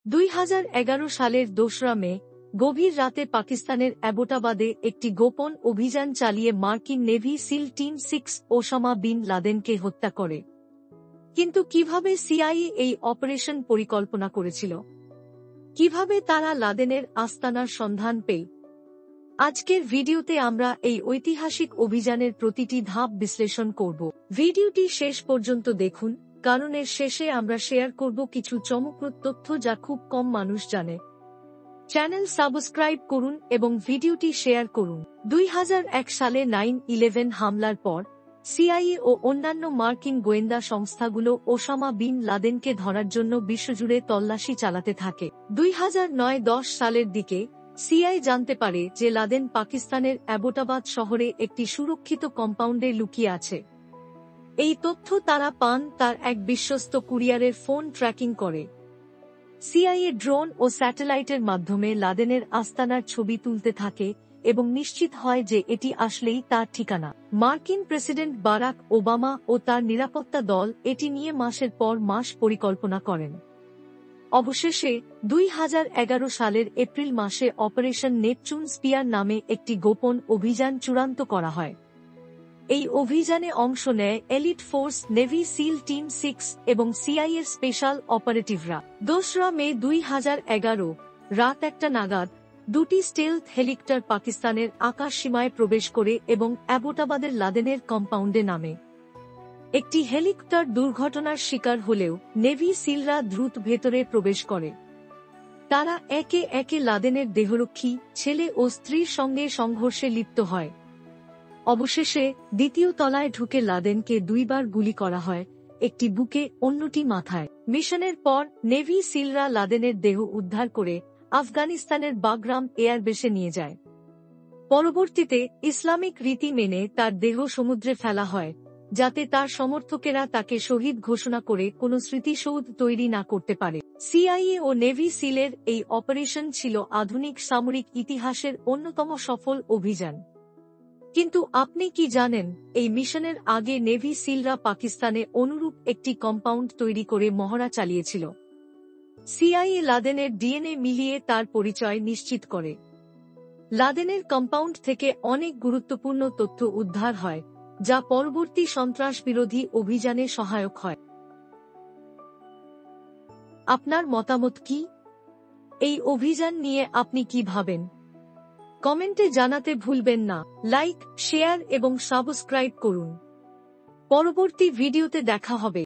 2011 সালের 2রা মে গভীর রাতে পাকিস্তানের অ্যাবোটাবাদে একটি গোপন অভিযান চালিয়ে মার্কিন navy SEAL team 6 Osama bin লাদেনকে হত্যা করে। কিন্তু কিভাবে সিআইএ এই অপারেশন পরিকল্পনা করেছিল, কিভাবে তারা লাদেনের আস্তানার সন্ধান পেল, আজকের ভিডিওতে আমরা এই ঐতিহাসিক অভিযানের প্রতিটি ধাপ বিশ্লেষণ করব। ভিডিওটি শেষ পর্যন্ত দেখুন, কারণ এর শেষে আমরা শেয়ার করব কিছু চমকপ্রদ তথ্য যা খুব কম মানুষ জানে। চ্যানেল সাবস্ক্রাইব করুন এবং ভিডিওটি শেয়ার করুন। 2001 সালে 9/11 হামলার পর সিআইএ ও অন্যান্য মার্কিন গোয়েন্দা সংস্থাগুলো ওসামা বিন লাদেনকে ধরার জন্য বিশ্বজুড়ে তল্লাশি চালাতে থাকে। 2009-10 সালের দিকে সিআইএ জানতে পারে যে লাদেন পাকিস্তানের অ্যাবোটাবাদ শহরে একটি সুরক্ষিত কম্পাউন্ডে লুকিয়ে আছে। এই তথ্য তারা পান তার এক বিশ্বস্ত কুরিয়ারের ফোন ট্র্যাকিং করে। সিআইএ ড্রোন ও স্যাটেলাইটের মাধ্যমে লাদেনের আস্তানার ছবি তুলতে থাকে এবং নিশ্চিত হয় যে এটি আসলেই তার ঠিকানা। মার্কিন প্রেসিডেন্ট বারাক ওবামা ও তার নিরাপত্তা দল এটি নিয়ে মাসের পর মাস পরিকল্পনা করেন। অবশেষে 2011 সালের এপ্রিল মাসে অপারেশন নেপচুন স্পিয়ার নামে একটি গোপন অভিযান চূড়ান্ত করা হয়। এই অভিযানে অংশ নেয় elite force navy SEAL team 6 এবং সিআইএর স্পেশাল অপারেটিভরা। 2রা মে 2011 রাত 1টা নাগাদ দুটি স্টেলথ হেলিকপ্টার পাকিস্তানের আকাশ সীমায় প্রবেশ করে এবং অ্যাবোটাবাদের লাদেনের কম্পাউন্ডে নামে। একটি হেলিকপ্টার দুর্ঘটনার শিকার হলেও নেভি সিলরা দ্রুত ভেতরে প্রবেশ করে। তারা একে একে লাদেনের দেহরক্ষী, ছেলে ও স্ত্রীর সঙ্গে সংঘর্ষে লিপ্ত হয়। অবশেষে দ্বিতীয় তলায় ঢুকে লাদেনকে 2বার গুলি করা হয়, একটি বুকে, অন্যটি মাথায়। মিশনের পর নেভি সিলরা লাদেনের দেহ উদ্ধার করে আফগানিস্তানের বাগরাম এয়ারবেসে নিয়ে যায়। পরবর্তীতে ইসলামিক রীতি মেনে তার দেহ সমুদ্রে ফেলা হয়, যাতে তার সমর্থকেরা তাকে শহীদ ঘোষণা করে কোনো স্মৃতিসৌধ তৈরি না করতে পারে। সিআইএ ও নেভি সিলের এই অপারেশন ছিল আধুনিক সামরিক ইতিহাসের অন্যতম সফল অভিযান। কিন্তু আপনি কি জানেন, এই মিশনের আগে নেভি সিলরা পাকিস্তানে অনুরূপ একটি কম্পাউন্ড তৈরি করে মহড়া চালিয়েছিল। সিআইএ লাদেনের ডিএনএ মিলিয়ে তার পরিচয় নিশ্চিত করে। লাদেনের কম্পাউন্ড থেকে অনেক গুরুত্বপূর্ণ তথ্য উদ্ধার হয়, যা পরবর্তী সন্ত্রাসবিরোধী অভিযানে সহায়ক হয়। আপনার মতামত কি? এই অভিযান নিয়ে আপনি কি ভাবেন? কমেন্টে জানাতে ভুলবেন না। লাইক, শেয়ার এবং সাবস্ক্রাইব করুন। পরবর্তী ভিডিওতে দেখা হবে।